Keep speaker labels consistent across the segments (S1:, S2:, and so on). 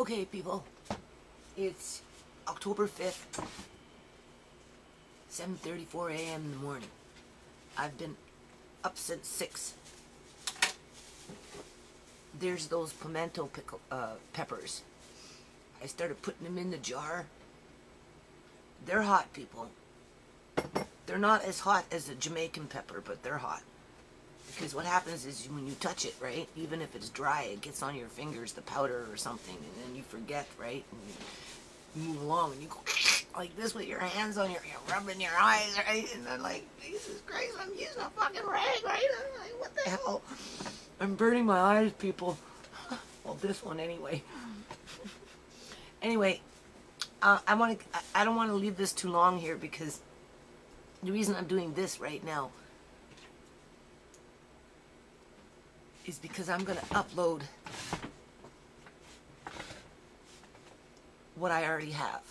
S1: Okay, people, it's October 5th, 7:34 a.m. in the morning. I've been up since 6. There's those pimento peppers. I started putting them in the jar. They're hot, people. They're not as hot as a Jamaican pepper, but they're hot. Because what happens is when you touch it, right, even if it's dry, it gets on your fingers, the powder or something, and then you forget, right? And you move along and you go like this with your hands on you're rubbing your eyes, right? And then like, Jesus Christ, I'm using a fucking rag, right? I'm like, what the hell? I'm burning my eyes, people. Well, this one anyway. Anyway, I don't want to leave this too long here because the reason I'm doing this right now is because I'm going to upload what I already have.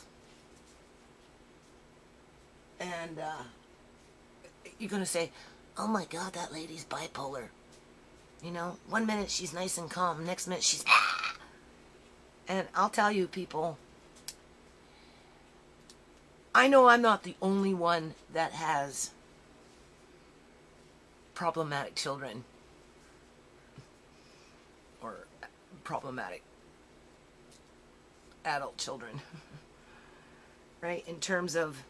S1: And you're going to say, oh my God, that lady's bipolar. You know, one minute she's nice and calm, next minute she's ah! And I'll tell you, people, I know I'm not the only one that has problematic children or problematic adult children, right? In terms of,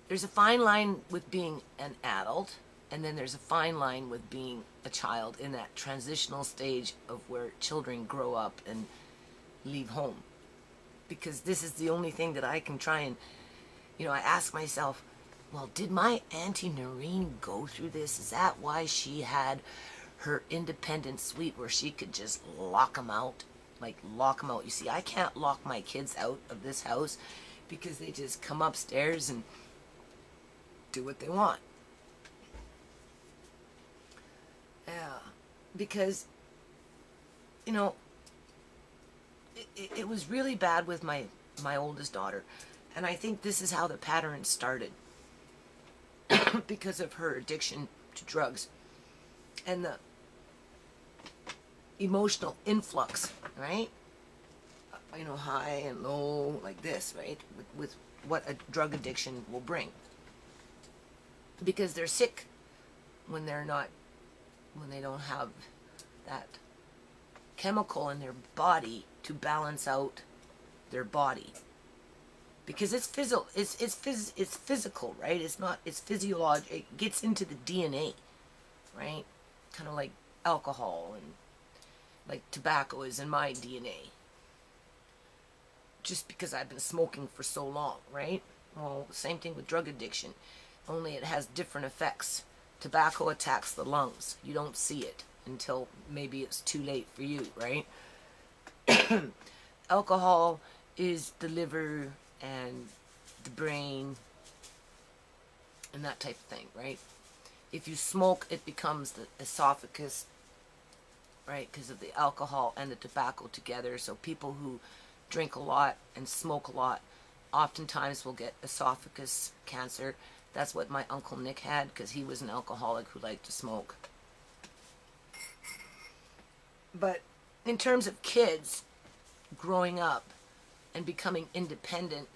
S1: there's a fine line with being an adult, and then there's a fine line with being a child in that transitional stage of where children grow up and leave home. Because this is the only thing that I can try and, you know, I ask myself, well, did my Auntie Noreen go through this? Is that why she had her independent suite where she could just lock them out? Like, lock them out. You see, I can't lock my kids out of this house because they just come upstairs and do what they want. Yeah, because, you know, it was really bad with my oldest daughter. And I think this is how the pattern started. Because of her addiction to drugs. And the emotional influx, right? You know, high and low, like this, right? With what a drug addiction will bring. Because they're sick when they're not, when they don't have that chemical in their body to balance out their body. Because it's physical, it's physical, right? It's not, it's physiological. It gets into the DNA, right? Kind of like alcohol and like tobacco is in my DNA. Just because I've been smoking for so long, right? Well, same thing with drug addiction. Only it has different effects. Tobacco attacks the lungs. You don't see it until maybe it's too late for you, right? Alcohol is the liver and the brain and that type of thing, right? If you smoke, it becomes the esophagus, right? Because of the alcohol and the tobacco together. So people who drink a lot and smoke a lot oftentimes will get esophagus cancer. That's what my Uncle Nick had, because he was an alcoholic who liked to smoke. But in terms of kids growing up and becoming independent,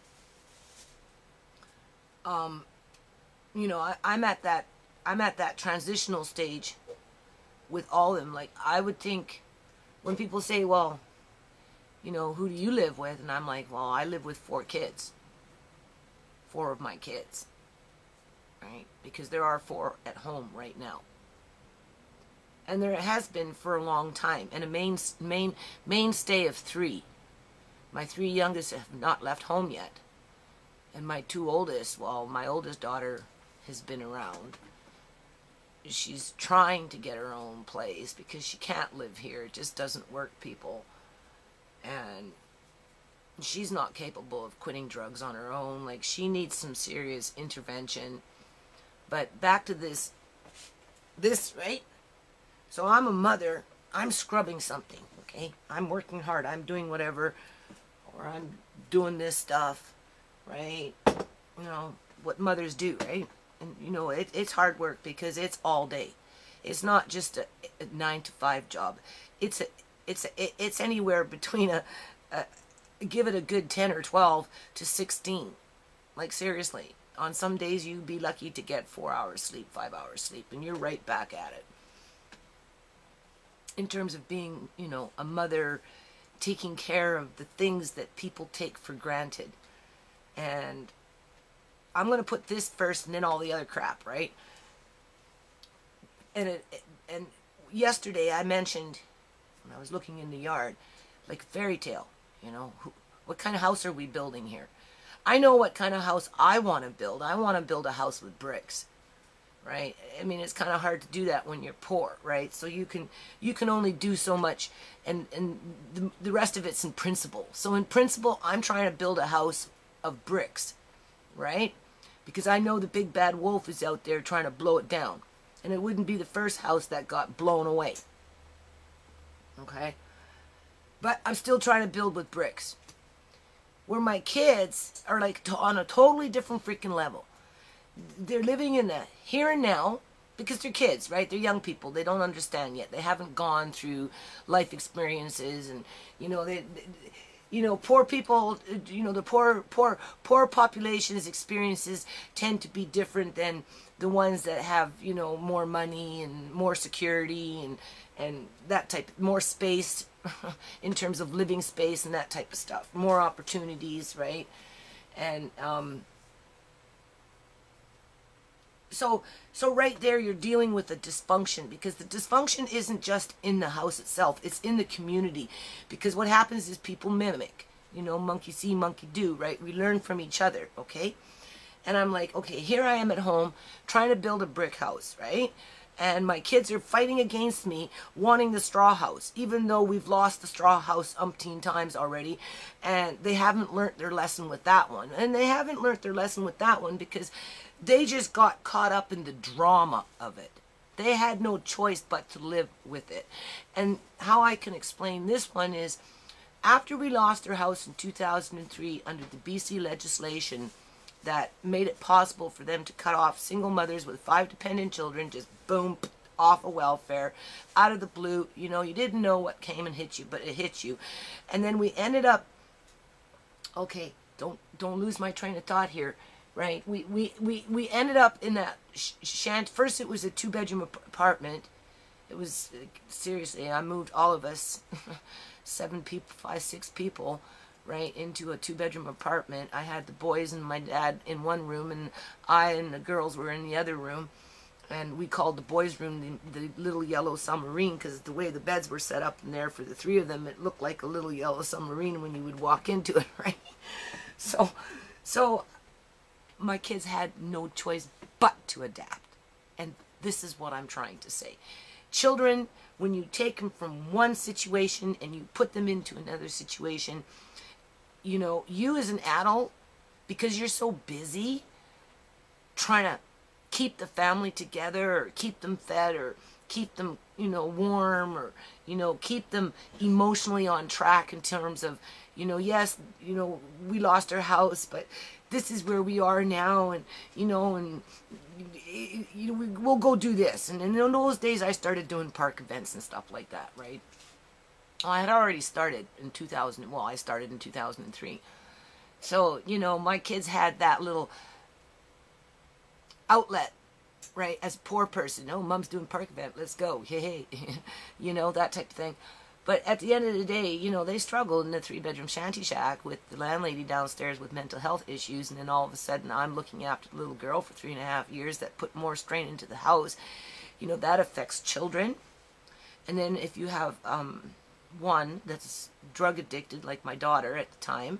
S1: you know, I'm at that transitional stage with all of them. Like, I would think when people say, well, you know, who do you live with? And I'm like, well, I live with 4 kids. 4 of my kids. Right? Because there are 4 at home right now. And there has been for a long time. And a mainstay of 3. My 3 youngest have not left home yet. And my 2 oldest, well, my oldest daughter has been around. She's trying to get her own place because she can't live here. It just doesn't work, people. And she's not capable of quitting drugs on her own. Like, she needs some serious intervention. But back to this, right? So I'm a mother. I'm scrubbing something, okay? I'm working hard. I'm doing whatever. Or I'm doing this stuff, right? You know, what mothers do, right? And, you know, it's hard work because it's all day. It's not just a 9 to 5 job. It's it's anywhere between a give it a good 10 or 12 to 16. Like, seriously, on some days you'd be lucky to get 4 hours sleep, 5 hours sleep, and you're right back at it. In terms of being, you know, a mother, taking care of the things that people take for granted. And I'm going to put this first and then all the other crap, right? And yesterday I mentioned, when I was looking in the yard, like fairy tale, you know, what kind of house are we building here? I know what kind of house I want to build. I want to build a house with bricks, right? I mean, it's kind of hard to do that when you're poor, right? So you can only do so much, and the rest of it's in principle. So in principle, I'm trying to build a house of bricks, right? Because I know the big bad wolf is out there trying to blow it down. And it wouldn't be the first house that got blown away. Okay? But I'm still trying to build with bricks. Where my kids are like on a totally different freaking level. They're living in the here and now because they're kids, right? They're young people. They don't understand yet. They haven't gone through life experiences, and you know, poor people, you know, the poor population's experiences tend to be different than the ones that have, you know, more money and more security and that type, more space in terms of living space and that type of stuff, more opportunities, right? And so right there you're dealing with a dysfunction, because the dysfunction isn't just in the house itself, it's in the community. Because what happens is people mimic, you know, monkey see, monkey do, right? We learn from each other, okay? And I'm like, okay, here I am at home trying to build a brick house, right? And my kids are fighting against me, wanting the straw house, even though we've lost the straw house umpteen times already. And they haven't learned their lesson with that one. And they haven't learned their lesson with that one because they just got caught up in the drama of it. They had no choice but to live with it. And how I can explain this one is, after we lost our house in 2003 under the BC legislation that made it possible for them to cut off single mothers with 5 dependent children, just boom, off of welfare, out of the blue. You know, you didn't know what came and hit you, but it hit you. And then we ended up, okay, don't lose my train of thought here, right? We ended up in that first it was a 2-bedroom apartment. It was, seriously, I moved all of us, 7 people, 5, 6 people, right, into a 2-bedroom apartment. I had the boys and my dad in one room, and I and the girls were in the other room. And we called the boys' room the little yellow submarine, because the way the beds were set up in there for the 3 of them, it looked like a little yellow submarine when you would walk into it, right? So my kids had no choice but to adapt. And this is what I'm trying to say. Children, when you take them from one situation and you put them into another situation, you know, you as an adult, because you're so busy trying to keep the family together or keep them fed or keep them, you know, warm, or, you know, keep them emotionally on track in terms of, you know, yes, you know, we lost our house, but this is where we are now, and, you know, and you know, we'll go do this. And in those days I started doing park events and stuff like that, right? I had already started in 2000. Well, I started in 2003. So, you know, my kids had that little outlet, right? As a poor person, oh, mom's doing park event, let's go, hey, you know, that type of thing. But at the end of the day, you know, they struggled in a 3-bedroom shanty shack with the landlady downstairs with mental health issues, and then all of a sudden I'm looking after the little girl for 3.5 years that put more strain into the house. You know, that affects children. And then if you have one that's drug addicted, like my daughter at the time,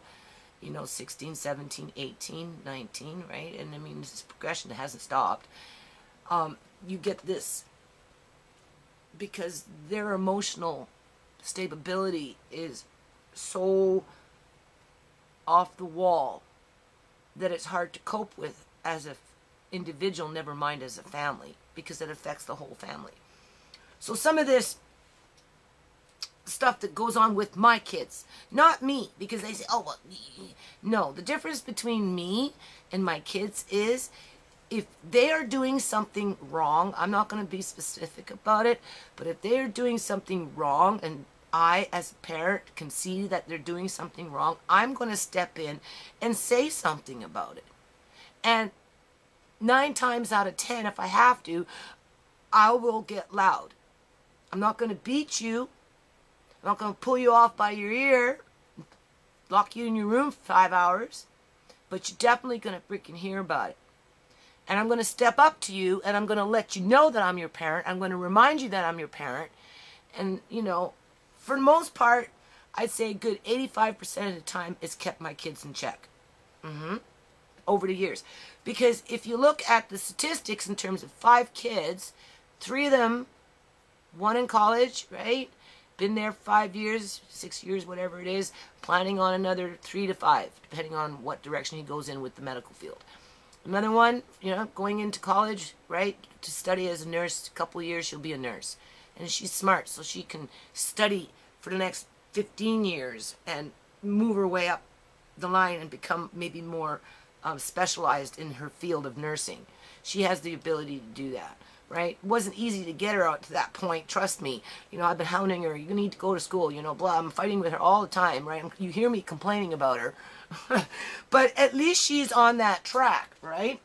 S1: you know, 16, 17, 18, 19, right? And I mean, this progression hasn't stopped. You get this because their emotional stability is so off the wall that it's hard to cope with as an individual, never mind as a family, because it affects the whole family. So some of this stuff that goes on with my kids, not me, because they say, oh, well, no, the difference between me and my kids is if they are doing something wrong, I'm not going to be specific about it, but if they are doing something wrong and I, as a parent, can see that they're doing something wrong, I'm going to step in and say something about it. And 9 times out of 10, if I have to, I will get loud. I'm not going to beat you. I'm not going to pull you off by your ear, lock you in your room for 5 hours, but you're definitely going to freaking hear about it. And I'm going to step up to you, and I'm going to let you know that I'm your parent. I'm going to remind you that I'm your parent. And, you know, for the most part, I'd say a good 85% of the time, it's kept my kids in check. Over the years. Because if you look at the statistics in terms of 5 kids, 3 of them, 1 in college, right? Been there 5 years, 6 years, whatever it is, planning on another 3 to 5, depending on what direction he goes in with the medical field. Another one, you know, going into college, right, to study as a nurse. A couple of years, she'll be a nurse. And she's smart, so she can study for the next 15 years and move her way up the line and become maybe more specialized in her field of nursing. She has the ability to do that, right? It wasn't easy to get her out to that point, trust me. You know, I've been hounding her, you need to go to school, you know, blah. I'm fighting with her all the time, right? You hear me complaining about her. But at least she's on that track, right?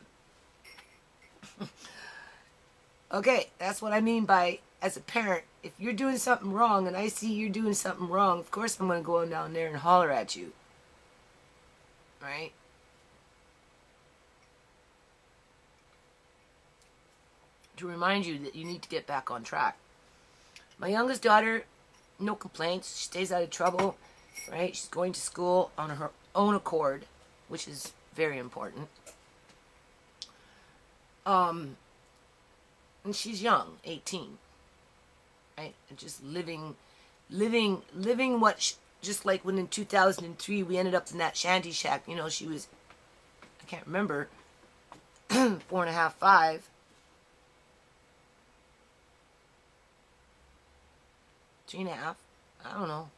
S1: Okay, that's what I mean by, as a parent, if you're doing something wrong and I see you're doing something wrong, of course I'm going to go down there and holler at you. Right? To remind you that you need to get back on track. My youngest daughter, no complaints. She stays out of trouble, right? She's going to school on her own accord, which is very important. And she's young, 18, right? And just living what, just like when in 2003 we ended up in that shanty shack, you know, she was, I can't remember, 4.5, 5. 3.5, I don't know,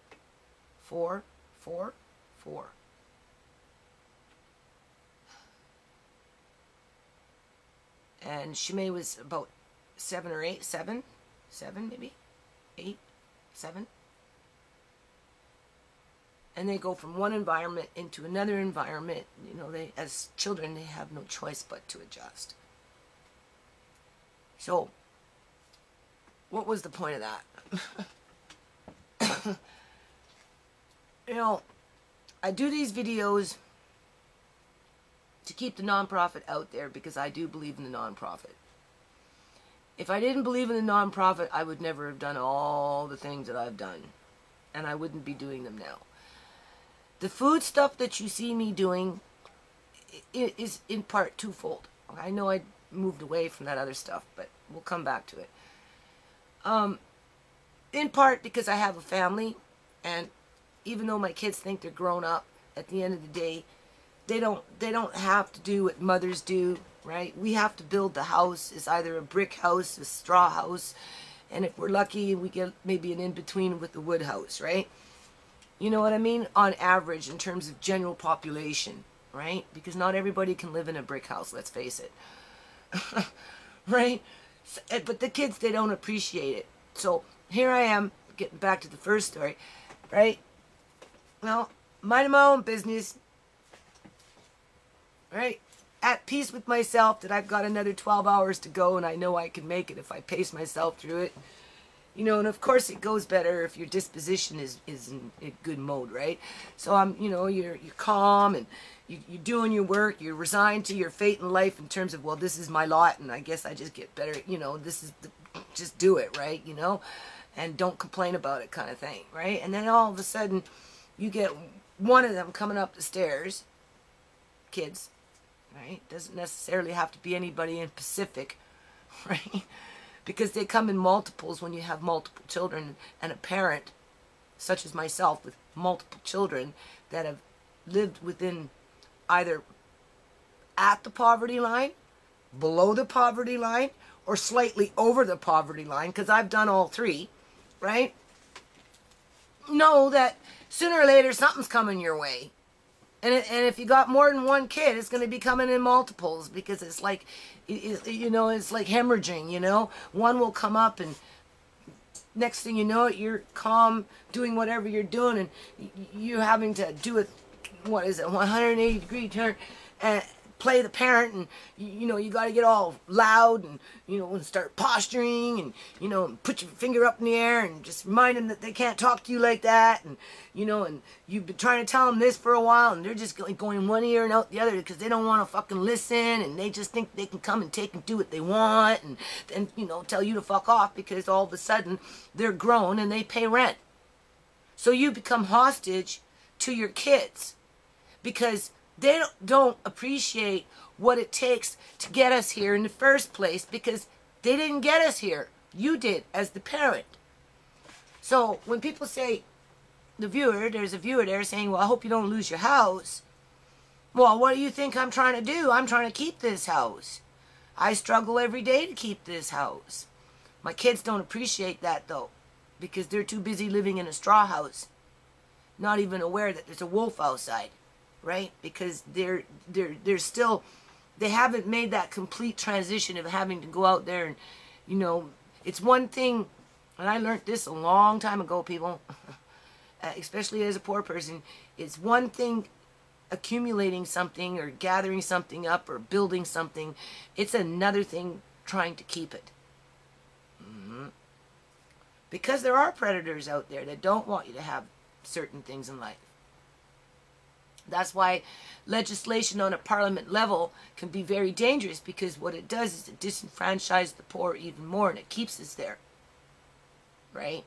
S1: 4. And Shimei was about 7 or 8, 7 maybe, 8, 7. And they go from one environment into another environment. You know, they, as children, they have no choice but to adjust. So, what was the point of that? You know, I do these videos to keep the nonprofit out there because I do believe in the nonprofit. If I didn't believe in the nonprofit, I would never have done all the things that I've done. And I wouldn't be doing them now. The food stuff that you see me doing is in part twofold. I know I moved away from that other stuff, but we'll come back to it. In part because I have a family, and even though my kids think they're grown up, at the end of the day, they don't have to do what mothers do, right? We have to build the house. It's either a brick house, a straw house, and if we're lucky, we get maybe an in-between with the wood house, right? You know what I mean? On average, in terms of general population, right? Because not everybody can live in a brick house, let's face it. Right? But the kids, they don't appreciate it. So here I am, getting back to the first story, right? Well, minding my own business, right? At peace with myself that I've got another 12 hours to go and I know I can make it if I pace myself through it. You know, and of course it goes better if your disposition is in a good mode, right? So you know, you're calm and you're doing your work, you're resigned to your fate in life in terms of, well, this is my lot and I guess I just get better, you know, just do it, right? You know, and don't complain about it kind of thing, right? And then all of a sudden you get one of them coming up the stairs, kids, right? Doesn't necessarily have to be anybody in Pacific, right? Because they come in multiples when you have multiple children, and a parent, such as myself, with multiple children that have lived within either at the poverty line, below the poverty line, or slightly over the poverty line, because I've done all three, right? Know that sooner or later something's coming your way. And if you got more than one kid, it's going to be coming in multiples, because it's like, you know, it's like hemorrhaging, you know. One will come up and next thing you know it, you're calm doing whatever you're doing, and you're having to do it, what is it, 180-degree turn, and play the parent, and you know, you got to get all loud, and you know, and start posturing, and you know, and put your finger up in the air and just remind them that they can't talk to you like that, and you know, and you've been trying to tell them this for a while, and they're just going one ear and out the other because they don't want to fucking listen, and they just think they can come and take and do what they want, and you know, tell you to fuck off because all of a sudden they're grown and they pay rent. So you become hostage to your kids because they don't appreciate what it takes to get us here in the first place, because they didn't get us here. You did, as the parent. So when people say, there's a viewer there saying, well, I hope you don't lose your house. Well, what do you think I'm trying to do? I'm trying to keep this house. I struggle every day to keep this house. My kids don't appreciate that, though, because they're too busy living in a straw house, not even aware that there's a wolf outside. Right? Because they're still, they haven't made that complete transition of having to go out there and, you know, it's one thing, and I learned this a long time ago, people, especially as a poor person, it's one thing accumulating something or gathering something up or building something. It's another thing trying to keep it. Because there are predators out there that don't want you to have certain things in life. That's why legislation on a parliament level can be very dangerous, because what it does is it disenfranchises the poor even more, and it keeps us there. Right?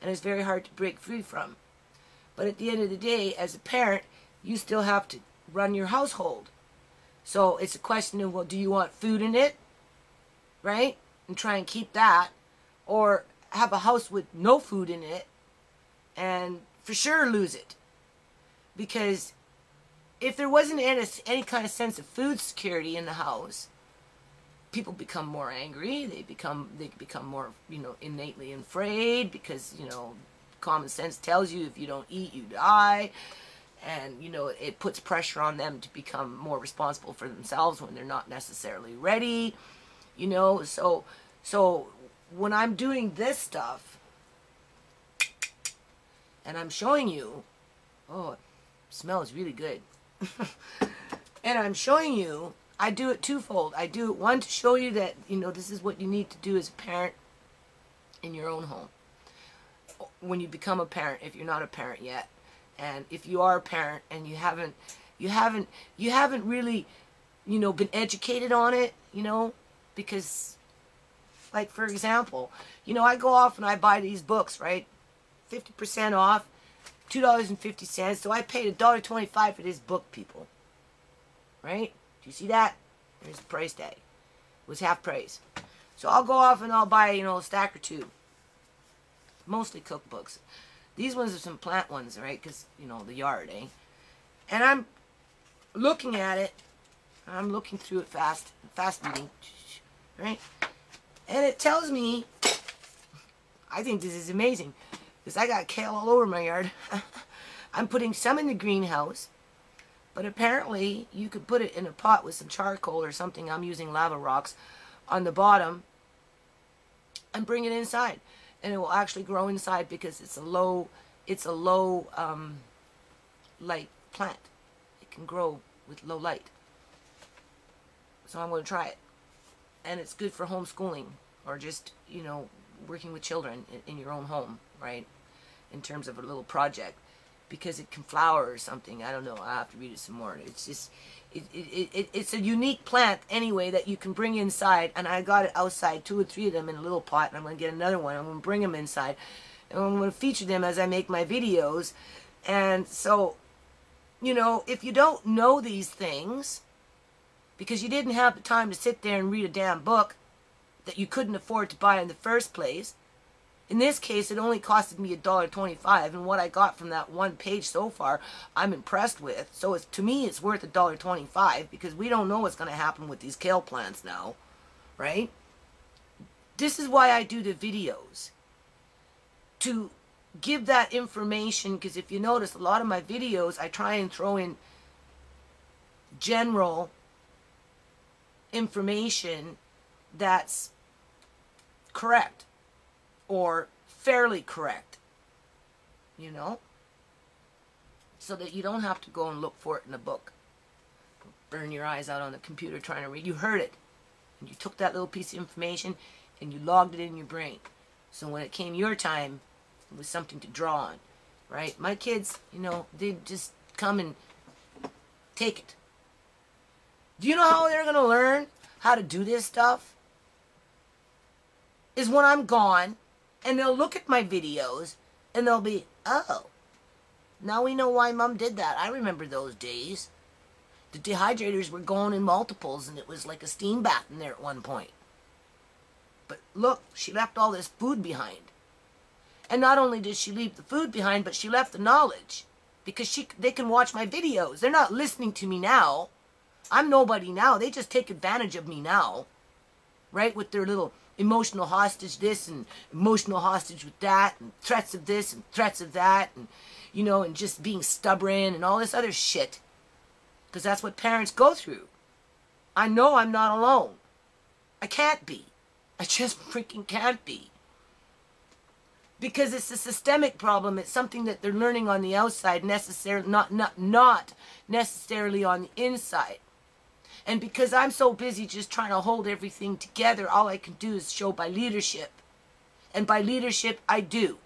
S1: And it's very hard to break free from. But at the end of the day, as a parent, you still have to run your household. So it's a question of, well, do you want food in it? Right? And try and keep that. Or have a house with no food in it and for sure lose it. Because if there wasn't any kind of sense of food security in the house, people become more angry. They become more, you know, innately afraid, because, you know, common sense tells you if you don't eat, you die. And, you know, it puts pressure on them to become more responsible for themselves when they're not necessarily ready. You know, so when I'm doing this stuff and I'm showing you, oh, smells really good. And I'm showing you, I do it twofold. I do it, one, to show you that, you know, this is what you need to do as a parent in your own home. When you become a parent, if you're not a parent yet. And if you are a parent and you haven't really, you know, been educated on it, you know, because, like, for example, you know, I go off and I buy these books, right? 50% off. $2.50, so I paid $1.25 for this book, people. Right? Do you see that? There's the price tag. It was half price. So I'll go off and I'll buy, you know, a stack or two. Mostly cookbooks. These ones are some plant ones, right? Because, you know, the yard, eh? And I'm looking at it. I'm looking through it fast reading. Right? And it tells me, I think this is amazing, because I got kale all over my yard. I'm putting some in the greenhouse, but apparently you could put it in a pot with some charcoal or something. I'm using lava rocks on the bottom and bring it inside, and it will actually grow inside, because it's a low light plant. It can grow with low light. So I'm going to try it, and it's good for homeschooling, or just, you know, working with children in your own home, right? In terms of a little project, because it can flower or something. I don't know. I have to read it some more. It's just, it's a unique plant anyway that you can bring inside. And I got it outside, 2 or 3 of them in a little pot. And I'm going to get another one. I'm going to bring them inside, and I'm going to feature them as I make my videos. And so, you know, if you don't know these things, because you didn't have the time to sit there and read a damn book that you couldn't afford to buy in the first place. In this case, it only costed me $1.25, and what I got from that one page so far, I'm impressed with. So it's, to me, it's worth $1.25, because we don't know what's going to happen with these kale plants now, right? This is why I do the videos, to give that information, because if you notice, a lot of my videos, I try and throw in general information that's correct. or fairly correct, you know, so that you don't have to go and look for it in a book, burn your eyes out on the computer trying to read. You heard it, and you took that little piece of information and you logged it in your brain. So when it came your time, it was something to draw on, right? My kids, you know, they just come and take it. Do you know how they're going to learn how to do this stuff? Is when I'm gone, and they'll look at my videos, and they'll be, oh, now we know why Mom did that. I remember those days. The dehydrators were going in multiples, and it was like a steam bath in there at one point. But look, she left all this food behind. And not only did she leave the food behind, but she left the knowledge. Because they can watch my videos. They're not listening to me now. I'm nobody now. They just take advantage of me now. Right? With their little emotional hostage this and emotional hostage with that. And threats of this and threats of that. And, you know, and just being stubborn and all this other shit. Because that's what parents go through. I know I'm not alone. I can't be. I just freaking can't be. Because it's a systemic problem. It's something that they're learning on the outside, necessarily not necessarily on the inside. And because I'm so busy just trying to hold everything together, all I can do is show by leadership. And by leadership, I do.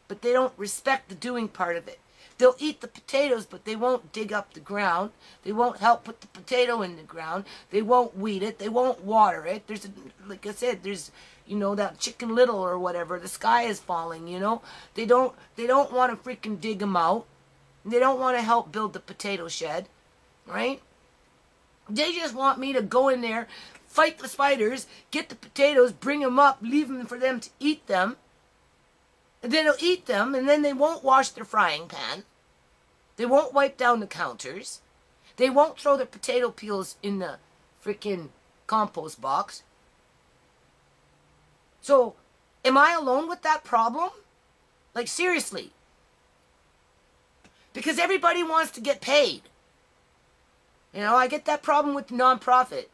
S1: But they don't respect the doing part of it. They'll eat the potatoes, but they won't dig up the ground. They won't help put the potato in the ground. They won't weed it. They won't water it. There's, like I said, there's, you know, that Chicken Little or whatever. The sky is falling, you know. They don't want to freaking dig them out. They don't want to help build the potato shed, right? They just want me to go in there, fight the spiders, get the potatoes, bring them up, leave them for them to eat them. And then they'll eat them, and then they won't wash their frying pan. They won't wipe down the counters. They won't throw their potato peels in the freaking compost box. So, am I alone with that problem? Like, seriously. Because everybody wants to get paid. You know, I get that problem with the nonprofit,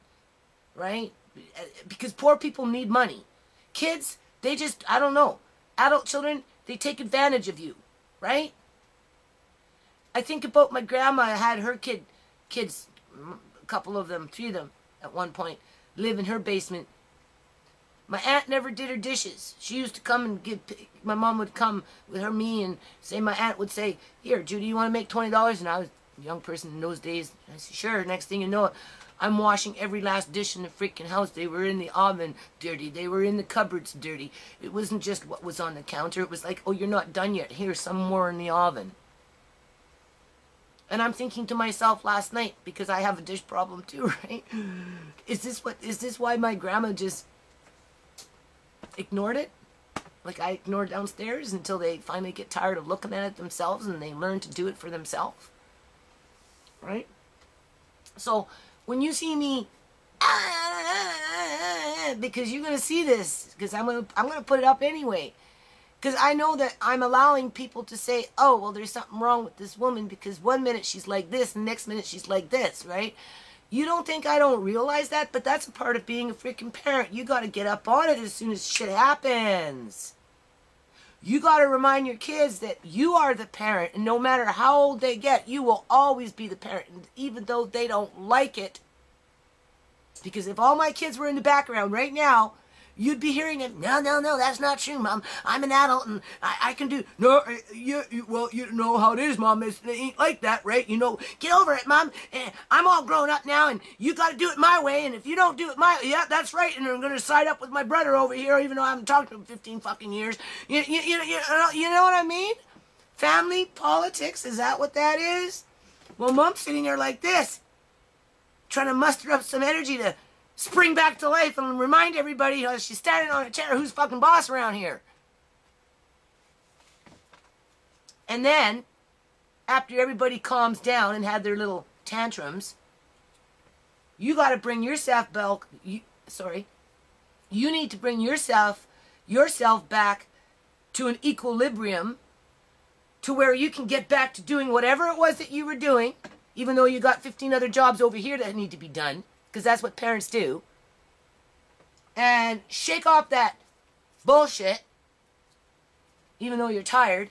S1: right? Because poor people need money. Kids, they just, I don't know. Adult children, they take advantage of you, right? I think about my grandma. I had her kids, a couple of them, 3 of them at one point, live in her basement. My aunt never did her dishes. She used to come and my mom would come with me and say, my aunt would say, here, Judy, you want to make $20? And I was a young person in those days. I said, sure. Next thing you know, I'm washing every last dish in the freaking house. They were in the oven dirty. They were in the cupboards dirty. It wasn't just what was on the counter. It was like, oh, you're not done yet. Here's some more in the oven. And I'm thinking to myself last night, because I have a dish problem too, right? Is this why my grandma just ignored it? Like I ignored downstairs until they finally get tired of looking at it themselves and they learn to do it for themselves, right? So when you see me, because you're gonna see this, because I'm gonna put it up anyway, because I know that I'm allowing people to say, oh, well, there's something wrong with this woman because one minute she's like this and the next minute she's like this, right? You don't think I don't realize that? But that's a part of being a freaking parent. You got to get up on it as soon as shit happens. You got to remind your kids that you are the parent, and no matter how old they get, you will always be the parent, even though they don't like it. Because if all my kids were in the background right now, you'd be hearing it, no, that's not true, Mom. I'm an adult, and I can do, no, well, you know how it is, Mom. It ain't like that, right? You know, get over it, Mom. I'm all grown up now, and you got to do it my way, and if you don't do it my way, yeah, that's right, and I'm going to side up with my brother over here, even though I haven't talked to him 15 fucking years. You know what I mean? Family politics, is that what that is? Well, Mom's sitting there like this, trying to muster up some energy to spring back to life and remind everybody she's standing on a chair, who's fucking boss around here. And then, after everybody calms down and had their little tantrums, you got to bring yourself you need to bring yourself back to an equilibrium to where you can get back to doing whatever it was that you were doing, even though you got 15 other jobs over here that need to be done. Because that's what parents do. And shake off that bullshit, even though you're tired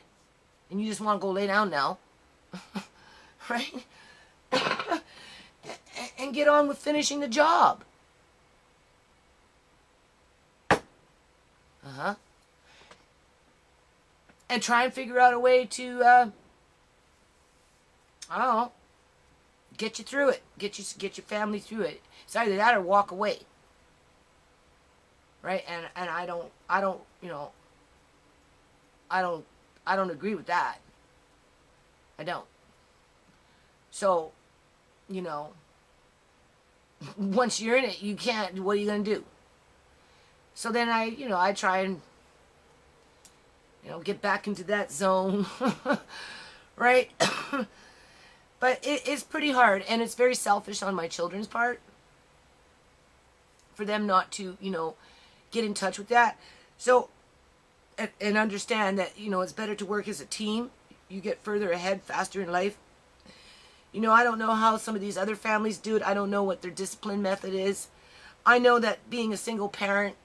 S1: and you just want to go lay down now, right? And get on with finishing the job. And try and figure out a way to, I don't know, get you through it. Get your family through it. It's either that or walk away. Right? And I don't, you know, I don't agree with that. I don't. So, you know, once you're in it, you can't, what are you going to do? So then I try and, get back into that zone, right? But it's pretty hard, and it's very selfish on my children's part for them not to, get in touch with that. So, and understand that, it's better to work as a team. You get further ahead faster in life. I don't know how some of these other families do it. I don't know what their discipline method is. I know that being a single parent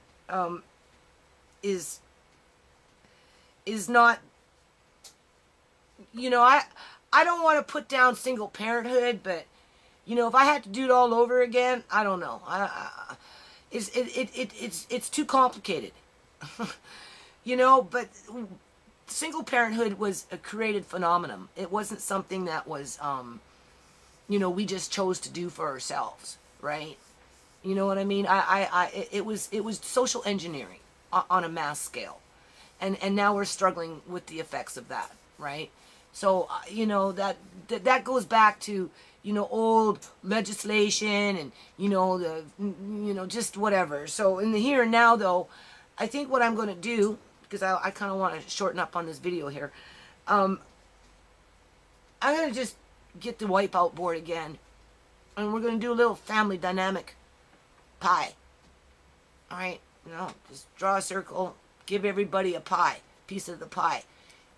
S1: is not, I don't want to put down single parenthood, but, if I had to do it all over again, I don't know. It's too complicated. But single parenthood was a created phenomenon. It wasn't something that was, we just chose to do for ourselves, right? You know what I mean? It was social engineering on a mass scale. And now we're struggling with the effects of that, right? So, that goes back to, old legislation and, just whatever. So in the here and now, though, I think what I'm going to do, because I kind of want to shorten up on this video here, I'm going to just get the wipeout board again, and we're going to do a little family dynamic pie. All right? Just draw a circle, give everybody a pie, piece of the pie.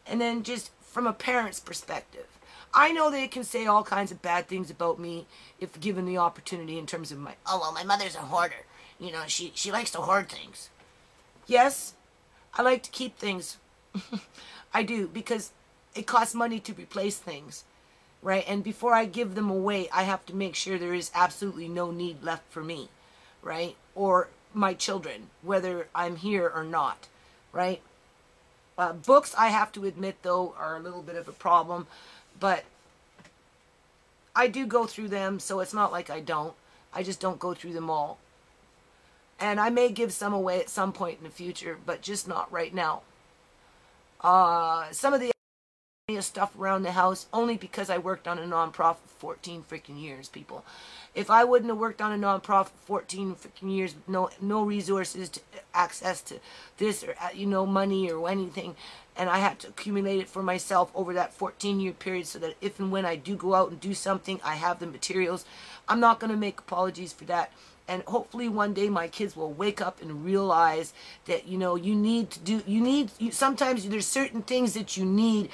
S1: And then just from a parent's perspective, I know they can say all kinds of bad things about me if given the opportunity in terms of my mother's a hoarder. She likes to hoard things. Yes, I like to keep things. I do, because it costs money to replace things, right? And before I give them away, I have to make sure there is absolutely no need left for me, right? Or my children, whether I'm here or not, right? Books, I have to admit, though, are a little bit of a problem, but I do go through them, so it's not like I don't. I just don't go through them all. And I may give some away at some point in the future, but just not right now. Some of the stuff around the house, only because I worked on a nonprofit for 14 freaking years, people. If I wouldn't have worked on a nonprofit for 14 freaking years with no resources to access to this or money or anything, and I had to accumulate it for myself over that 14-year period so that if and when I do go out and do something, I have the materials. I'm not going to make apologies for that. And hopefully one day my kids will wake up and realize that, sometimes there's certain things that you need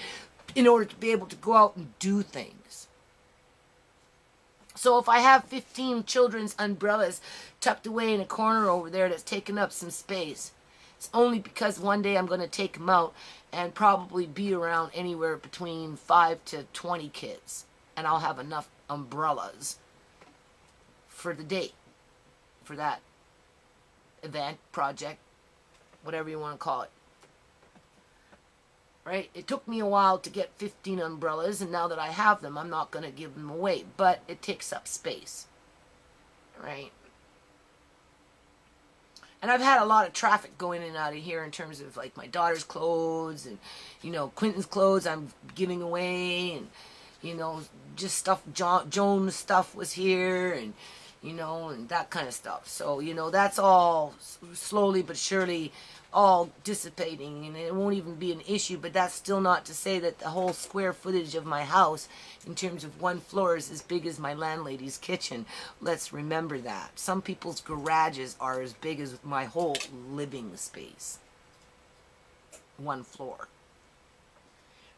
S1: in order to be able to go out and do things. So if I have 15 children's umbrellas tucked away in a corner over there that's taking up some space, it's only because one day I'm going to take them out and probably be around anywhere between 5 to 20 kids. And I'll have enough umbrellas for the day, for that event, project, whatever you want to call it. Right? It took me a while to get 15 umbrellas, and now that I have them, I'm not going to give them away. But it takes up space. Right? And I've had a lot of traffic going in and out of here in terms of, like, my daughter's clothes and, Quentin's clothes I'm giving away. And, just stuff, Joan's stuff was here and, and that kind of stuff. So, that's all slowly but surely all dissipating, and it won't even be an issue. But that's still not to say that the whole square footage of my house in terms of one floor is as big as my landlady's kitchen. Let's remember that. Some people's garages are as big as my whole living space. One floor.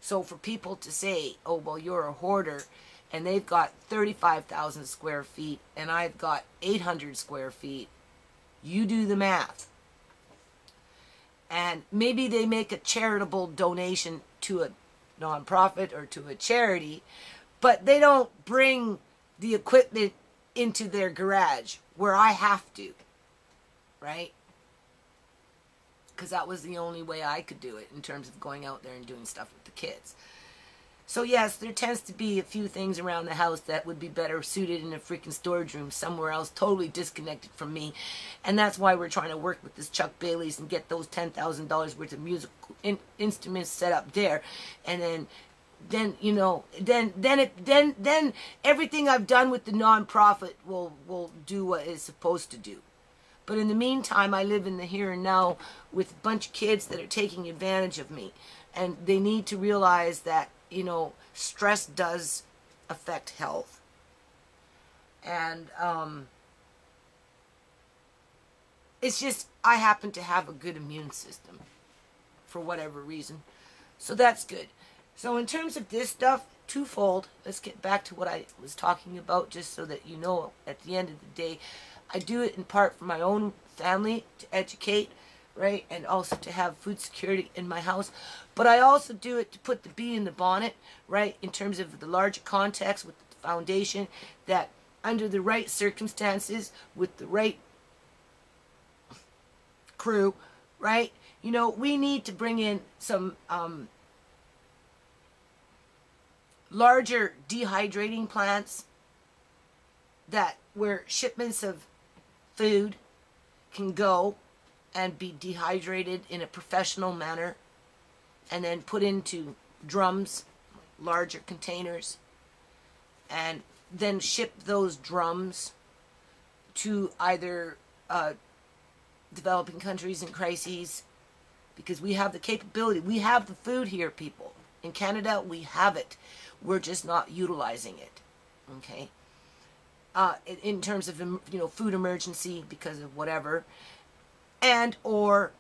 S1: So for people to say, oh, well, you're a hoarder, and they've got 35,000 square feet, and I've got 800 square feet, you do the math. and maybe they make a charitable donation to a nonprofit or to a charity, but they don't bring the equipment into their garage where I have to, right? Because that was the only way I could do it in terms of going out there and doing stuff with the kids. So yes, there tends to be a few things around the house that would be better suited in a freaking storage room somewhere else, totally disconnected from me. And that's why we're trying to work with this Chuck Bailey's and get those $10,000 worth of musical instruments set up there. And then you know, then everything I've done with the nonprofit will do what it's supposed to do. But in the meantime, I live in the here and now with a bunch of kids that are taking advantage of me. And they need to realize that, you know, stress does affect health. And it's just, I happen to have a good immune system for whatever reason. So that's good. So in terms of this stuff, twofold. Let's get back to what I was talking about, just so that you know at the end of the day, I do it in part for my own family, to educate, right, and also to have food security in my house. But I also do it to put the bee in the bonnet, right, in terms of the larger context with the foundation, that under the right circumstances, with the right crew, right, you know, we need to bring in some larger dehydrating plants that where shipments of food can go and be dehydrated in a professional manner and then put into drums, larger containers, and then ship those drums to either developing countries in crises, because we have the capability. We have the food here, people. In Canada, we have it. We're just not utilizing it, okay? In terms of, you know, food emergency because of whatever, and or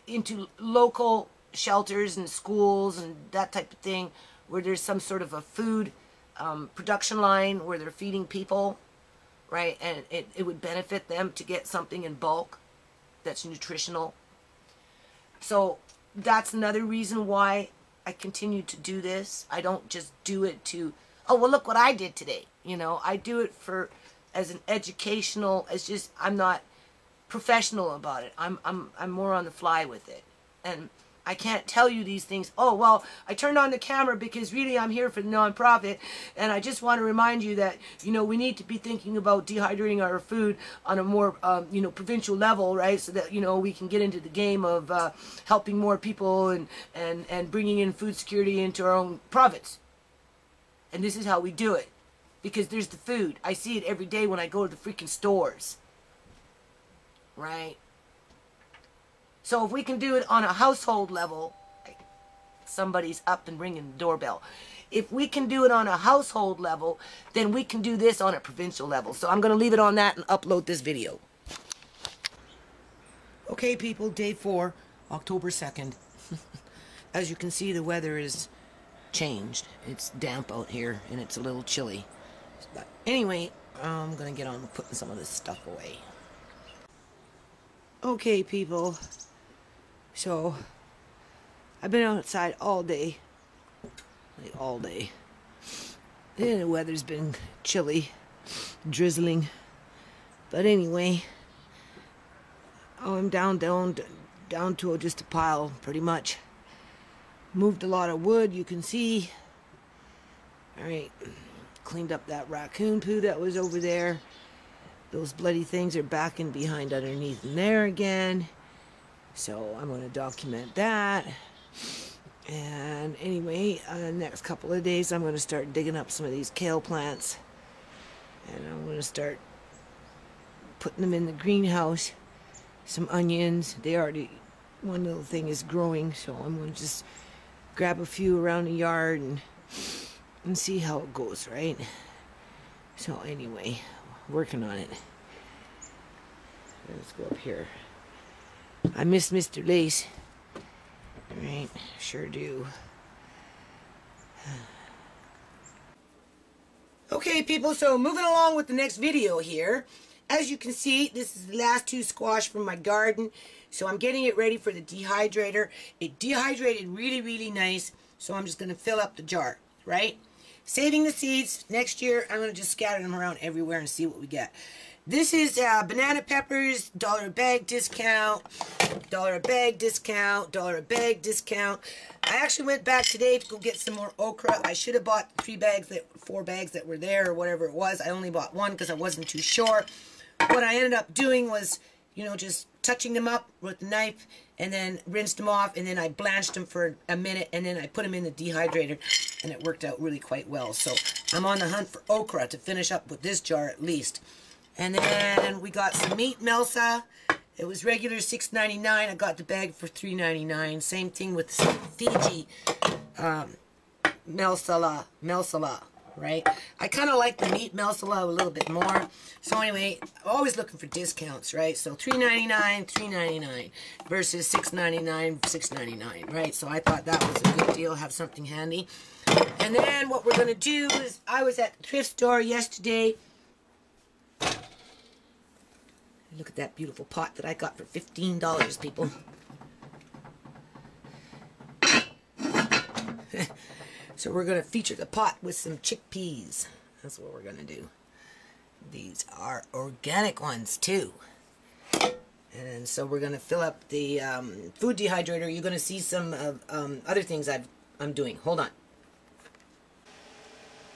S1: into local shelters and schools and that type of thing, where there's some sort of a food production line where they're feeding people, right? And it would benefit them to get something in bulk that's nutritional. So that's another reason why I continue to do this. I don't just do it to, oh, well, look what I did today. You know, I do it for, as an educational, it's just, I'm not professional about it. I'm more on the fly with it. And I can't tell you these things. Oh, well, I turned on the camera because really I'm here for the nonprofit, and I just want to remind you that, you know, we need to be thinking about dehydrating our food on a more, you know, provincial level, right? So that, you know, we can get into the game of helping more people and bringing in food security into our own province. And this is how we do it. Because there's the food. I see it every day when I go to the freaking stores. Right? So if we can do it on a household level, somebody's up and ringing the doorbell. If we can do it on a household level, then we can do this on a provincial level. So I'm going to leave it on that and upload this video. Okay, people, day 4, October 2nd. As you can see, the weather is changed. It's damp out here and it's a little chilly. But anyway, I'm going to get on with putting some of this stuff away. Okay, people. So, I've been outside all day. Like all day. And the weather's been chilly, drizzling. But anyway, I'm down to just a pile, pretty much. Moved a lot of wood, you can see. Alright, cleaned up that raccoon poo that was over there. Those bloody things are back in behind underneath in there again. So I'm going to document that. And anyway, the next couple of days I'm going to start digging up some of these kale plants. And I'm going to start putting them in the greenhouse. Some onions. They already, one little thing is growing, so I'm going to just grab a few around the yard and see how it goes, right? So anyway, working on it. Let's go up here. I miss Mr. Lace. Alright, sure do. Okay, people, so moving along with the next video here. as you can see, this is the last 2 squash from my garden. So I'm getting it ready for the dehydrator. It dehydrated really, really nice. So I'm just going to fill up the jar, right? Saving the seeds. Next year, I'm going to just scatter them around everywhere and see what we get. This is banana peppers, $1 a bag discount, $1 a bag discount, $1 a bag discount. I actually went back today to go get some more okra. I should have bought 4 bags that were there or whatever it was. I only bought 1 because I wasn't too sure. What I ended up doing was, you know, just touching them up with the knife and then rinsed them off, and then I blanched them for a minute, and then I put them in the dehydrator, and it worked out really quite well. So I'm on the hunt for okra to finish up with this jar at least. And then we got some meat melsa. It was regular $6.99. I got the bag for $3.99. Same thing with some Fiji melsala, right? I kind of like the meat melsala a little bit more. So anyway, always looking for discounts, right? So $3.99, $3.99 versus $6.99, $6.99, right? So I thought that was a good deal. Have something handy. And then what we're going to do is, I was at the thrift store yesterday. Look at that beautiful pot that I got for $15, people. So we're going to feature the pot with some chickpeas. That's what we're going to do. These are organic ones too. And so we're going to fill up the food dehydrator. You're going to see some other things I'm doing. Hold on.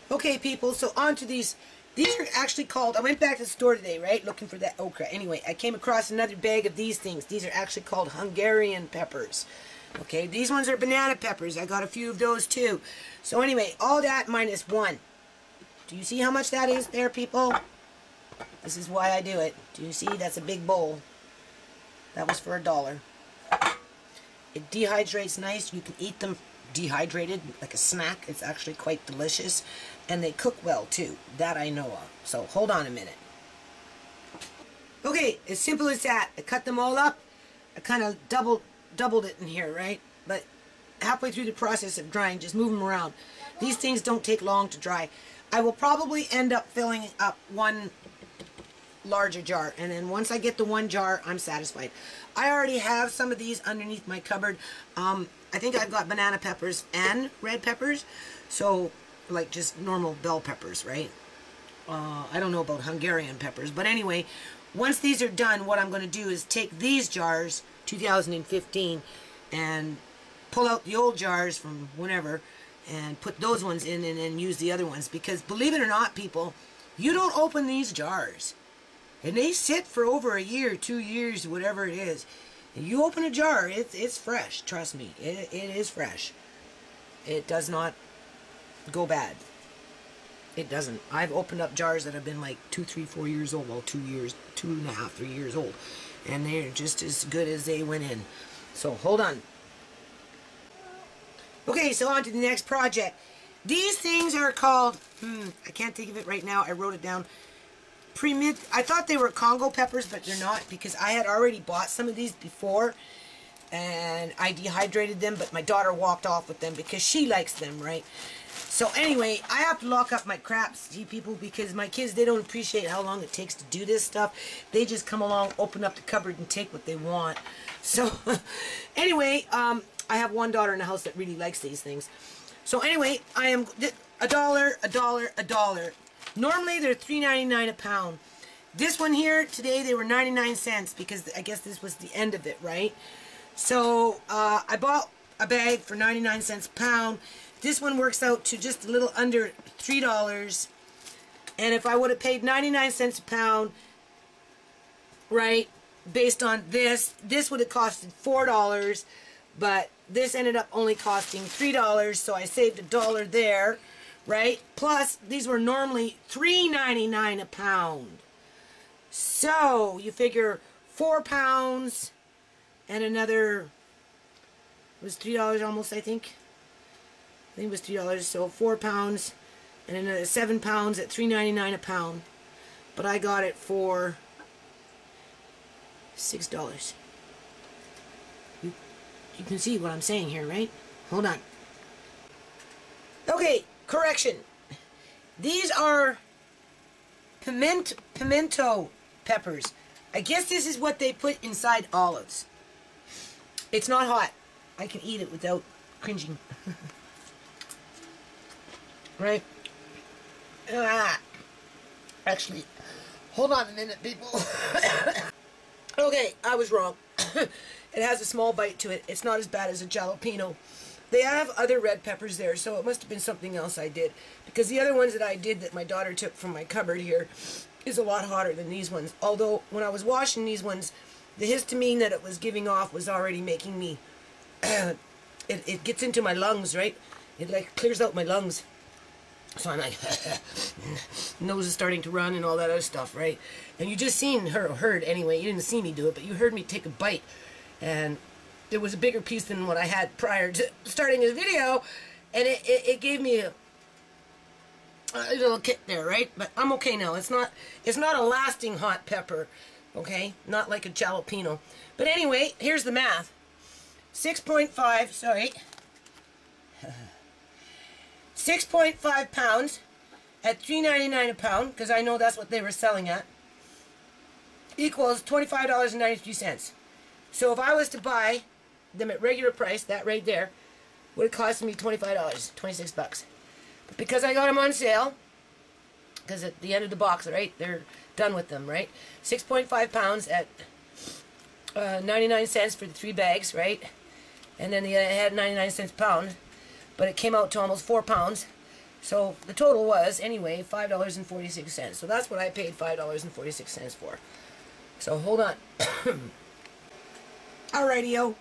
S1: Okay, people, so on to these. These are actually called, I went back to the store today, right, looking for that okra. Anyway, I came across another bag of these things. These are actually called Hungarian peppers. Okay, these ones are banana peppers. I got a few of those too. So anyway, all that minus 1. Do you see how much that is there, people? This is why I do it. Do you see? That's a big bowl. That was for $1. It dehydrates nice. You can eat them dehydrated like a snack. It's actually quite delicious. And they cook well too. That I know of. So hold on a minute. Okay, as simple as that. I cut them all up. I kind of doubled it in here, right? But halfway through the process of drying, just move them around. These things don't take long to dry. I will probably end up filling up 1 larger jar, and then once I get the 1 jar, I'm satisfied. I already have some of these underneath my cupboard. I think I've got banana peppers and red peppers, so like just normal bell peppers, right? I don't know about Hungarian peppers, but anyway, once these are done, what I'm going to do is take these jars, 2015, and pull out the old jars from whenever and put those ones in, and then use the other ones, because believe it or not, people, you don't open these jars and they sit for over a year, 2 years, whatever it is, and you open a jar, it's fresh. Trust me, it is fresh. It does not go bad. It doesn't. I've opened up jars that have been like 2, 3, 4 years old. Well, 2 years, 2.5, 3 years old, and they're just as good as they went in. So hold on. Okay, so on to the next project. These things are called, I can't think of it right now. I wrote it down. I thought they were Congo peppers, but they're not, because I had already bought some of these before, and I dehydrated them, but my daughter walked off with them because she likes them, right? So anyway, I have to lock up my crap, see, people, because my kids, they don't appreciate how long it takes to do this stuff. They just come along, open up the cupboard, and take what they want. So anyway, I have one daughter in the house that really likes these things. So anyway, I am $1. Normally they're $3.99 a pound. This one here today, they were 99 cents because I guess this was the end of it, right? So I bought a bag for 99 cents a pound. This one works out to just a little under $3. And if I would have paid 99 cents a pound, right, based on this would have costed $4, but this ended up only costing $3, so I saved $1 there, right? Plus, these were normally $3.99 a pound. So, you figure 4 pounds and another, it was $3 almost, I think. I think it was $3, so 4 pounds and another 7 pounds at $3.99 a pound. But I got it for $6. You can see what I'm saying here, right? Hold on. Okay, correction. These are pimento peppers. I guess this is what they put inside olives. It's not hot. I can eat it without cringing. Right? Actually, hold on a minute, people. Okay, I was wrong. It has a small bite to it. It's not as bad as a jalapeno. They have other red peppers there, so it must have been something else I did. Because the other ones that I did that my daughter took from my cupboard here is a lot hotter than these ones. Although, when I was washing these ones, the histamine that it was giving off was already making me... it gets into my lungs, right? It like clears out my lungs. So I'm like, nose is starting to run and all that other stuff, right? And you just heard anyway, you didn't see me do it, but you heard me take a bite. And it was a bigger piece than what I had prior to starting this video. And it gave me a little kick there, right? But I'm okay now. It's not a lasting hot pepper, okay? Not like a jalapeno. But anyway, here's the math. 6.5, sorry. 6.5 pounds at $3.99 a pound, because I know that's what they were selling at, equals $25.93. So if I was to buy them at regular price, that right there, would have cost me $25, 26 bucks. But because I got them on sale, because at the end of the box, right, they're done with them, right? 6.5 pounds at 99 cents for the 3 bags, right? And then they had 99 cents a pound. But it came out to almost 4 pounds. So the total was, anyway, $5.46. So that's what I paid $5.46 for. So hold on. Alrighty-o.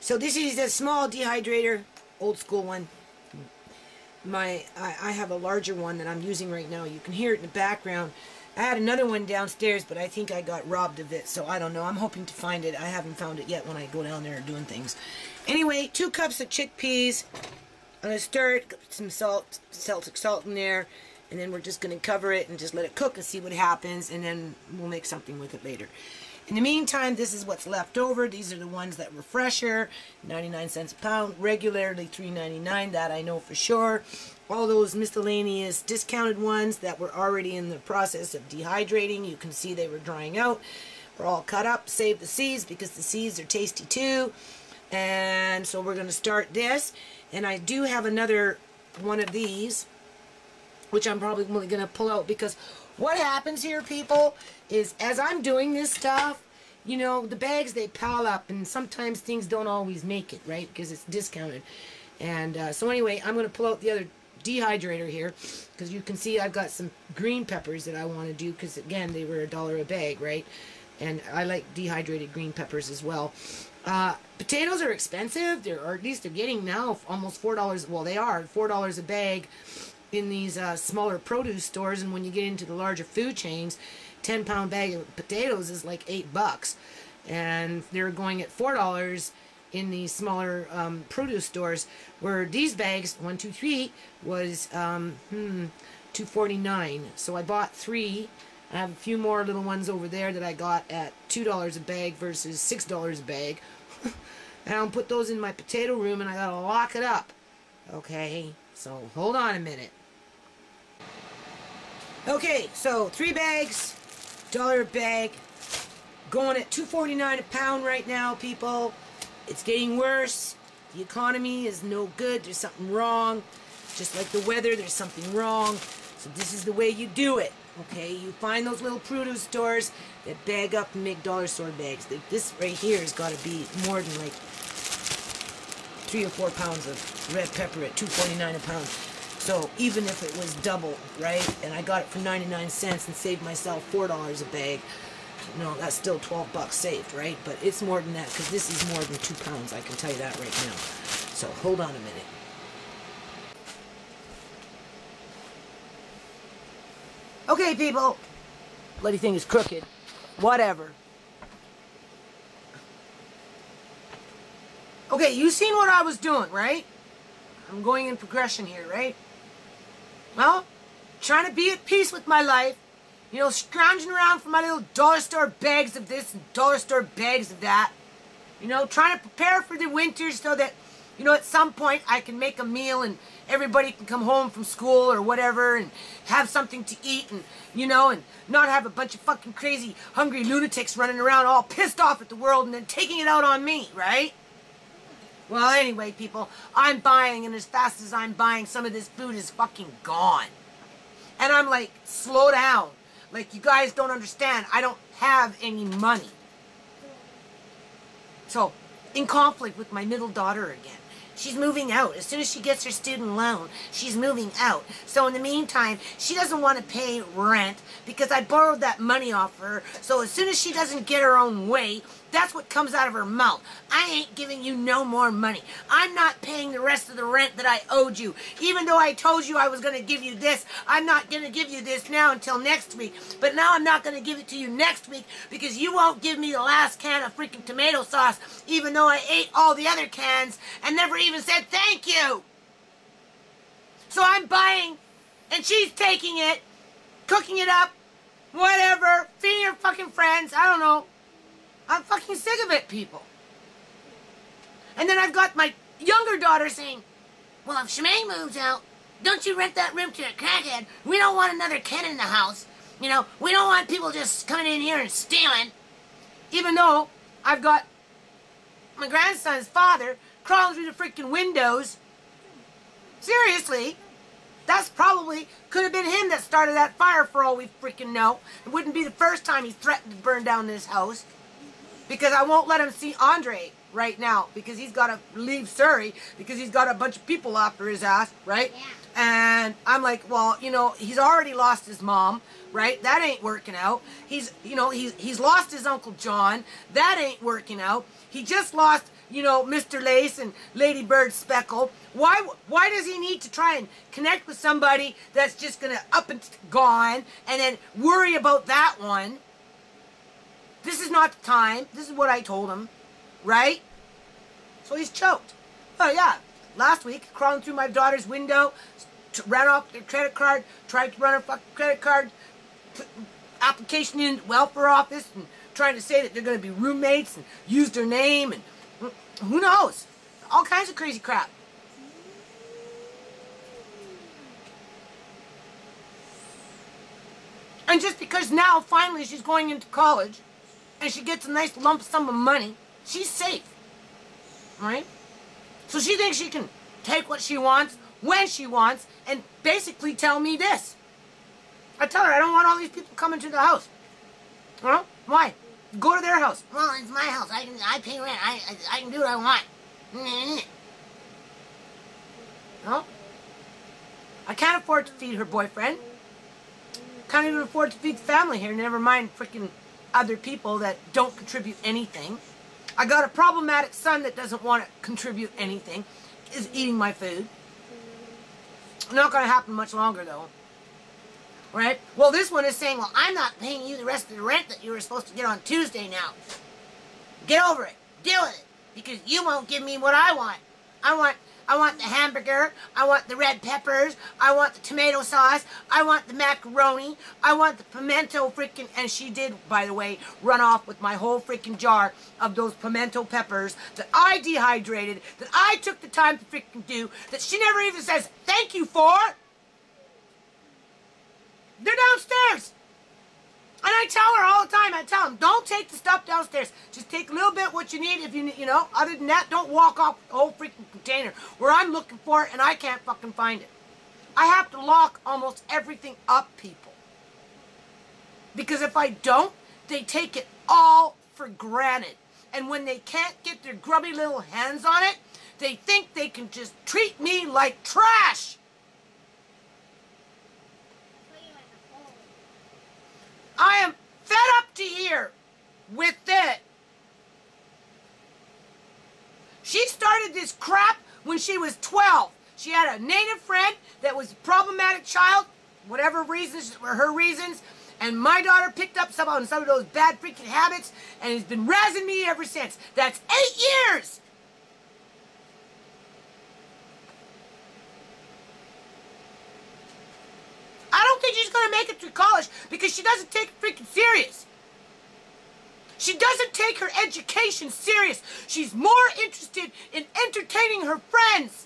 S1: So this is a small dehydrator, old school one. I have a larger one that I'm using right now. You can hear it in the background. I had another one downstairs, but I think I got robbed of it. So I don't know. I'm hoping to find it. I haven't found it yet when I go down there doing things. Anyway, 2 cups of chickpeas. I'm going to stir it, put some Celtic salt in there, and then we're just going to cover it and just let it cook and see what happens, and then we'll make something with it later. In the meantime, this is what's left over. These are the ones that were fresher, 99 cents a pound, regularly $3.99, that I know for sure. All those miscellaneous discounted ones that were already in the process of dehydrating, you can see they were drying out. We're all cut up, save the seeds because the seeds are tasty too. And so we're going to start this. And I do have another one of these, which I'm probably going to pull out, because what happens here, people, is as I'm doing this stuff, you know, the bags, they pile up, and sometimes things don't always make it, right, because it's discounted. And so anyway, I'm going to pull out the other dehydrator here, because you can see I've got some green peppers that I want to do, because again, they were $1 a bag, right? And I like dehydrated green peppers as well. Potatoes are expensive, or at least they're getting now almost $4, well they are, $4 a bag in these smaller produce stores, and when you get into the larger food chains, 10-pound bag of potatoes is like $8. And they're going at $4 in these smaller produce stores, where these bags, 1, 2, 3, was $2.49. So I bought 3. I have a few more little ones over there that I got at $2 a bag versus $6 a bag. And I'll put those in my potato room, and I gotta lock it up. Okay, so hold on a minute. Okay, so 3 bags, $1 a bag, going at $2.49 a pound right now, people. It's getting worse. The economy is no good. There's something wrong. Just like the weather, there's something wrong. So this is the way you do it. Okay, you find those little produce stores that bag up and make dollar store bags. This right here has got to be more than like 3 or 4 pounds of red pepper at $2.49 a pound. So even if it was double, right, and I got it for 99 cents and saved myself $4 a bag, no, that's still 12 bucks saved, right? But it's more than that, because this is more than 2 pounds, I can tell you that right now. So hold on a minute. Okay, people. Bloody thing is crooked. Whatever. Okay, you seen what I was doing, right? I'm going in progression here, right? Well, trying to be at peace with my life. You know, scrounging around for my little dollar store bags of this and dollar store bags of that. You know, trying to prepare for the winter so that You know, at some point I can make a meal and everybody can come home from school or whatever and have something to eat and, you know, and not have a bunch of fucking crazy, hungry lunatics running around all pissed off at the world and then taking it out on me, right? Well, anyway, people, I'm buying, and as fast as I'm buying, some of this food is fucking gone. And I'm like, slow down. Like, you guys don't understand. I don't have any money. So, in conflict with my middle daughter again. She's moving out. As soon as she gets her student loan, she's moving out. So in the meantime, she doesn't want to pay rent because I borrowed that money off her. So as soon as she doesn't get her own way, that's what comes out of her mouth. I ain't giving you no more money. I'm not paying the rest of the rent that I owed you. Even though I told you I was going to give you this, I'm not going to give you this now until next week. But now I'm not going to give it to you next week because you won't give me the last can of freaking tomato sauce, even though I ate all the other cans and never even said thank you. So I'm buying, and she's taking it, cooking it up, whatever, feeding her fucking friends, I don't know. I'm fucking sick of it, people. And then I've got my younger daughter saying, well, if Shemaine moves out, don't you rent that room to a crackhead? We don't want another Ken in the house. You know, we don't want people just coming in here and stealing. Even though I've got my grandson's father crawling through the freaking windows. Seriously. That's probably, could have been him that started that fire for all we freaking know. It wouldn't be the first time he's threatened to burn down this house. Because I won't let him see Andre right now. Because he's got to leave Surrey. Because he's got a bunch of people after his ass, right? Yeah. And I'm like, well, you know, he's already lost his mom, right? That ain't working out. He's lost his Uncle John. That ain't working out. He just lost, you know, Mr. Lace and Lady Bird Speckle. Why does he need to try and connect with somebody that's just going to up and gone and then worry about that one? This is not the time. This is what I told him, right? So he's choked. Oh, yeah. Last week, crawling through my daughter's window, ran off their credit card, tried to run her fucking credit card, put application in the welfare office, and trying to say that they're going to be roommates and use their name, and who knows? All kinds of crazy crap. And just because now, finally, she's going into college, and she gets a nice lump sum of money, she's safe, right? So she thinks she can take what she wants, when she wants, and basically tell me this. I tell her I don't want all these people coming to the house. Well, why? Go to their house. Well, it's my house. I pay rent. I can do what I want. No? I can't afford to feed her boyfriend. Can't even afford to feed the family here, never mind freaking other people that don't contribute anything. I got a problematic son that doesn't want to contribute anything, is eating my food. Not going to happen much longer, though. Right? Well, this one is saying, well, I'm not paying you the rest of the rent that you were supposed to get on Tuesday now. Get over it. Deal with it. Because you won't give me what I want. I want the hamburger, I want the red peppers, I want the tomato sauce, I want the macaroni, I want the pimento freaking, and she did, by the way, run off with my whole freaking jar of those pimento peppers that I dehydrated, that I took the time to freaking do, that she never even says thank you for. They're downstairs. And I tell her all the time, I tell them, don't take the stuff downstairs. Just take a little bit what you need. If you know, other than that, don't walk off the whole freaking container where I'm looking for it and I can't fucking find it. I have to lock almost everything up, people. Because if I don't, they take it all for granted. And when they can't get their grubby little hands on it, they think they can just treat me like trash. I am fed up to here with it. She started this crap when she was 12. She had a native friend that was a problematic child, whatever reasons were her reasons, and my daughter picked up some of those bad freaking habits and has been razzing me ever since. That's 8 years. I don't think she's going to make it through college because she doesn't take it freaking serious. She doesn't take her education serious. She's more interested in entertaining her friends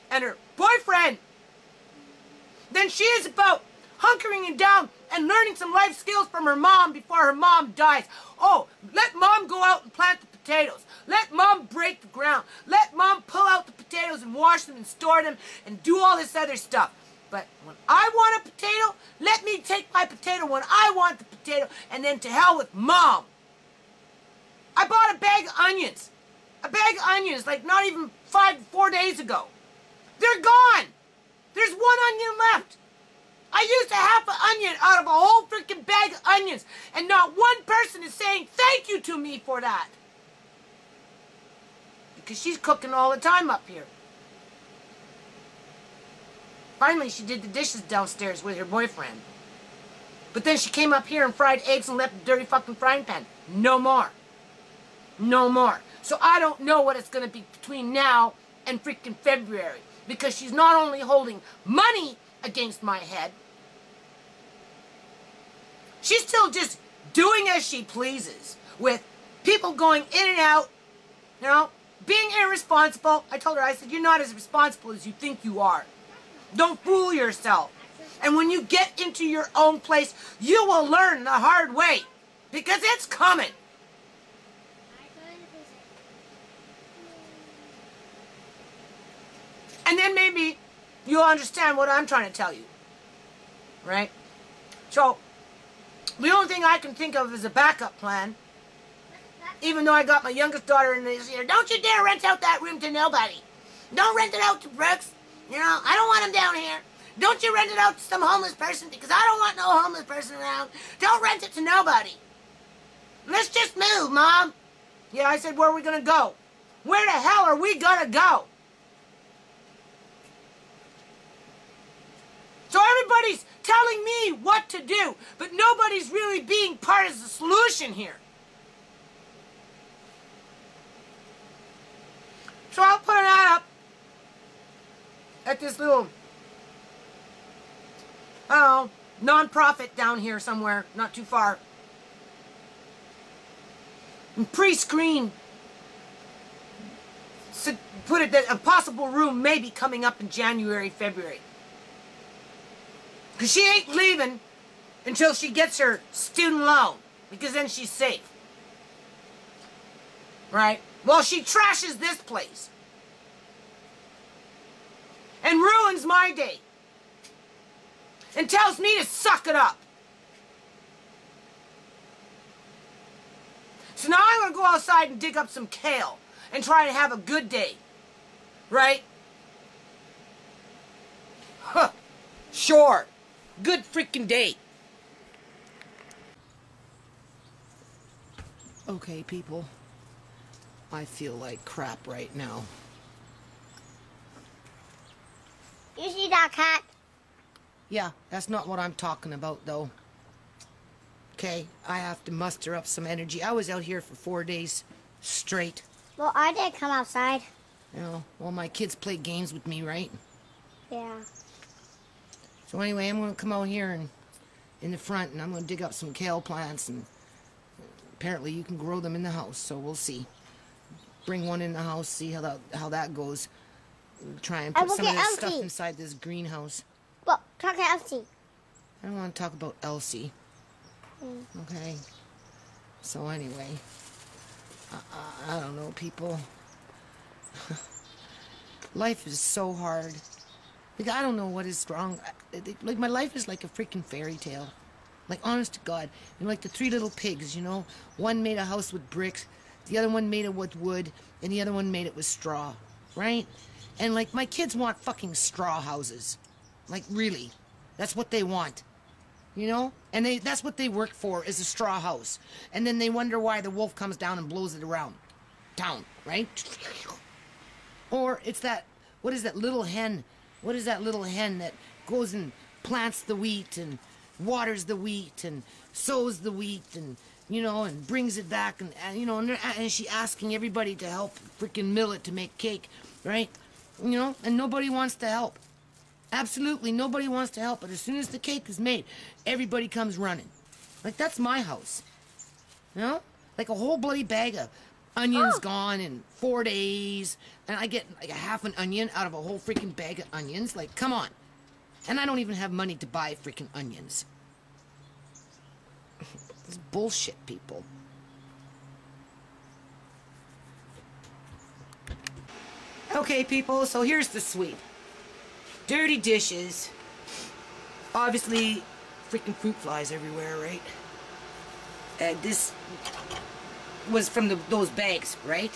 S1: and her boyfriend than she is about hunkering down and learning some life skills from her mom before her mom dies. Oh, let mom go out and plant the potatoes. Let mom break the ground. Let mom pull out the potatoes and wash them and store them and do all this other stuff. But when I want a potato, let me take my potato when I want the potato, and then to hell with mom. I bought a bag of onions. A bag of onions, like not even 4 days ago. They're gone. There's one onion left. I used a half an onion out of a whole freaking bag of onions, and not one person is saying thank you to me for that. Because she's cooking all the time up here. Finally, she did the dishes downstairs with her boyfriend. But then she came up here and fried eggs and left the dirty fucking frying pan. No more. No more. So I don't know what it's going to be between now and freaking February. Because she's not only holding money against my head, she's still just doing as she pleases. With people going in and out, you know, being irresponsible. I told her, I said, you're not as responsible as you think you are. Don't fool yourself. And when you get into your own place, you will learn the hard way. Because it's coming. And then maybe you'll understand what I'm trying to tell you. Right? So, the only thing I can think of is a backup plan. Even though I got my youngest daughter in this year, don't you dare rent out that room to nobody. Don't rent it out to Brooks. You know, I don't want him down here. Don't you rent it out to some homeless person, because I don't want no homeless person around. Don't rent it to nobody. Let's just move, Mom. Yeah, I said, where are we going to go? Where the hell are we going to go? So everybody's telling me what to do, but nobody's really being part of the solution here. So I'll put an ad up at this little, I don't know, non-profit down here somewhere, not too far. And pre-screen, so put it that a possible room may be coming up in January, February. Because she ain't leaving until she gets her student loan, because then she's safe. Right? Well, she trashes this place. And ruins my day. And tells me to suck it up. So now I'm going to go outside and dig up some kale and try to have a good day. Right? Huh. Sure. Good freaking day. Okay, people. I feel like crap right now.
S2: You see that cat?
S1: Yeah, that's not what I'm talking about, though. Okay, I have to muster up some energy. I was out here for 4 days straight.
S2: Well, I did come outside.
S1: You know, well, my kids play games with me, right?
S2: Yeah.
S1: So anyway, I'm going to come out here and in the front, and I'm going to dig up some kale plants, and apparently you can grow them in the house, so we'll see. Bring one in the house, see how that goes. Try and put some of this stuff inside this greenhouse.
S2: Well, talk to Elsie.
S1: I don't want to talk about Elsie. Okay. So anyway, I don't know, people. Life is so hard. Like, I don't know what is wrong. Like, my life is like a freaking fairy tale. Like, honest to God. And like the 3 little pigs, you know? One made a house with bricks, the other one made it with wood, and the other one made it with straw. Right? And like, my kids want fucking straw houses. Like, really. That's what they want. You know? And that's what they work for, is a straw house. And then they wonder why the wolf comes down and blows it around town, right? Or it's that, what is that little hen? What is that little hen that goes and plants the wheat and waters the wheat and sows the wheat and, you know, and brings it back and you know, and she asking everybody to help freaking mill it to make cake, right? You know, and nobody wants to help. Absolutely nobody wants to help, but as soon as the cake is made, everybody comes running. Like, that's my house. You know? Like a whole bloody bag of onions gone in 4 days. And I get like a half an onion out of a whole freaking bag of onions. Like, come on. And I don't even have money to buy freaking onions. It's bullshit, people. Okay, people, so here's the sweep. Dirty dishes. Obviously, freaking fruit flies everywhere, right? And this was from those bags, right?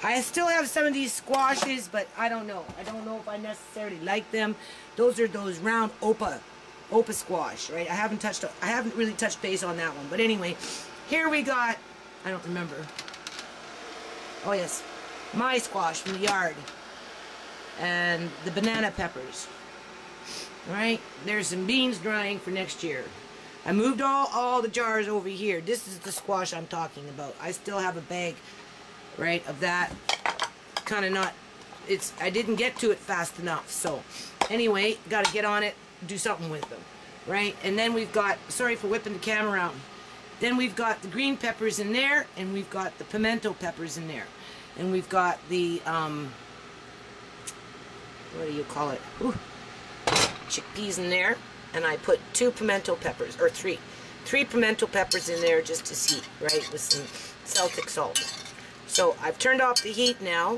S1: I still have some of these squashes, but I don't know. I don't know if I necessarily like them. Those are those round Opa squash, right? I haven't really touched base on that one. But anyway, here we got, I don't remember. Oh yes, my squash from the yard. And the banana peppers. Alright, there's some beans drying for next year. I moved all the jars over here. This is the squash I'm talking about. I still have a bag, right, of that. Kind of not, I didn't get to it fast enough. So, anyway, got to get on it, do something with them, right? And then we've got, sorry for whipping the camera around. Then we've got the green peppers in there, and we've got the pimento peppers in there. And we've got the, what do you call it? Ooh. Chickpeas in there, and I put 2 pimento peppers, or 3 pimento peppers in there just to see, right, with some Celtic salt. So I've turned off the heat now,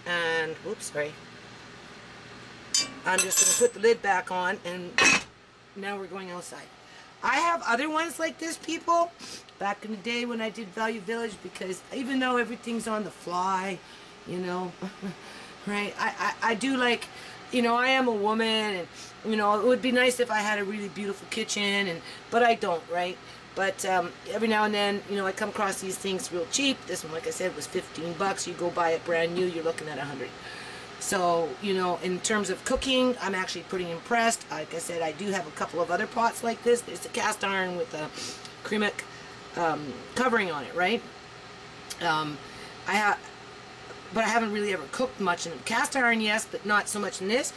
S1: and oops, sorry. I'm just going to put the lid back on, and now we're going outside. I have other ones like this, people, back in the day when I did Value Village, because even though everything's on the fly, you know, right, I do like, you know, I am a woman, and, you know, it would be nice if I had a really beautiful kitchen, but I don't, right? But every now and then, you know, I come across these things real cheap. This one, like I said, was 15 bucks. You go buy it brand new, you're looking at 100. So, you know, in terms of cooking, I'm actually pretty impressed. Like I said, I do have a couple of other pots like this. There's a cast iron with a ceramic covering on it, right? But I haven't really ever cooked much in them. Cast iron, yes, but not so much in this.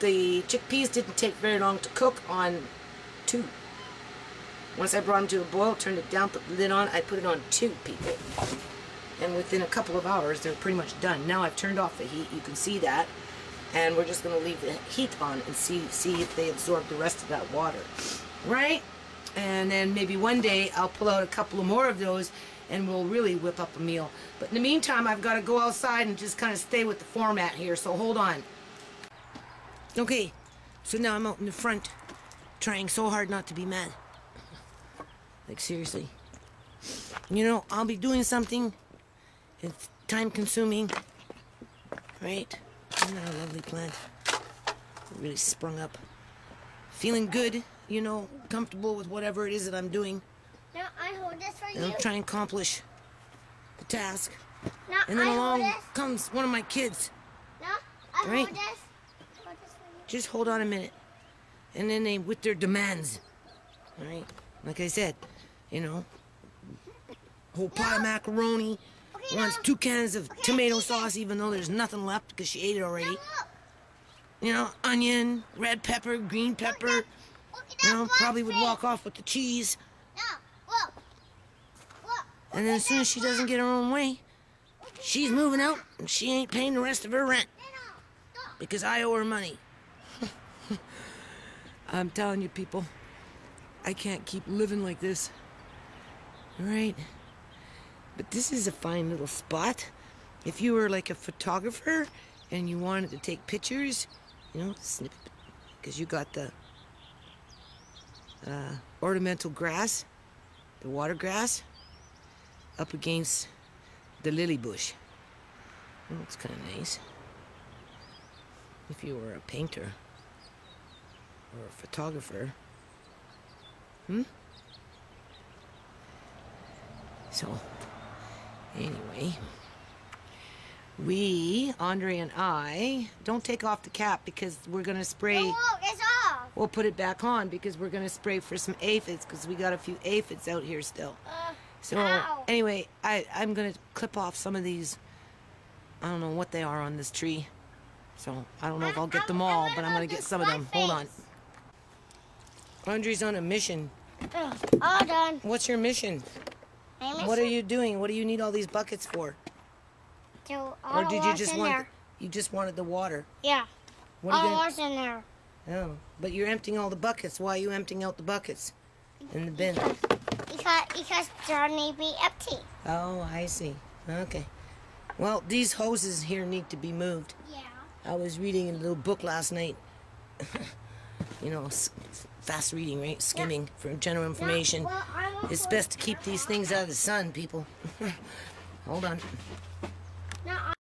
S1: The chickpeas didn't take very long to cook on 2. Once I brought them to a boil, turned it down, put the lid on, I put it on 2, people. And within a couple of hours, they're pretty much done. Now I've turned off the heat, you can see that. And we're just going to leave the heat on and see if they absorb the rest of that water. Right? And then maybe one day I'll pull out a couple of more of those and we'll really whip up a meal. But in the meantime, I've got to go outside and just kind of stay with the format here, so hold on. Okay, so now I'm out in the front, trying so hard not to be mad. Like, seriously. You know, I'll be doing something, it's time-consuming, right? Isn't that a lovely plant? It really sprung up. Feeling good, you know, comfortable with whatever it is that I'm doing.
S2: Now I hold this for
S1: And
S2: you.
S1: I'm trying to accomplish the task.
S2: Now
S1: And then
S2: I
S1: along
S2: hold this.
S1: comes one of my kids.
S2: Now I
S1: Right.
S2: hold this. Hold this for you.
S1: Just hold on a minute. And then they, with their demands. Alright? Like I said, you know, whole pot of macaroni.
S2: Okay,
S1: Wants
S2: now.
S1: 2 cans of
S2: Okay,
S1: tomato
S2: okay.
S1: sauce, even though there's nothing left because she ate it already.
S2: Now look.
S1: You know, onion, red pepper, green pepper.
S2: Look at
S1: You
S2: that
S1: know,
S2: black
S1: probably would
S2: fish.
S1: walk off with the cheese.
S2: Now look. Look.
S1: And then as soon as she doesn't get her own way, she's moving out and she ain't paying the rest of her rent. Because I owe her money. I'm telling you, people, I can't keep living like this. Alright? But this is a fine little spot. If you were like a photographer and you wanted to take pictures, you know, snip, because you got the ornamental grass, the water grass, up against the lily bush. Oh, it's kind of nice. If you were a painter or a photographer. So, anyway, Andre and I, don't take off the cap because we're going to spray.
S2: Look, it's off.
S1: We'll put it back on because we're going to spray for some aphids because we got a few aphids out here still. So,
S2: ow.
S1: anyway, I'm going to clip off some of these. I don't know what they are on this tree. So, I don't know if I'll get them all, but I'm going to get some of them. Hold on. Andre's on a mission
S2: All done.
S1: What's your mission? What are you doing? What do you need all these buckets for?
S2: Or
S1: did you just want? You just wanted the water.
S2: Yeah.
S1: What are you
S2: All water's in there.
S1: Oh, but you're emptying all the buckets. Why are you emptying out the buckets in the bin?
S2: Because they need to be empty.
S1: Oh, I see. Okay. Well, these hoses here need to be moved.
S2: Yeah.
S1: I was reading a little book last night. You know, fast reading, right? Skimming for general information.
S2: Well,
S1: It's best to keep these things out of the sun, people. Hold on.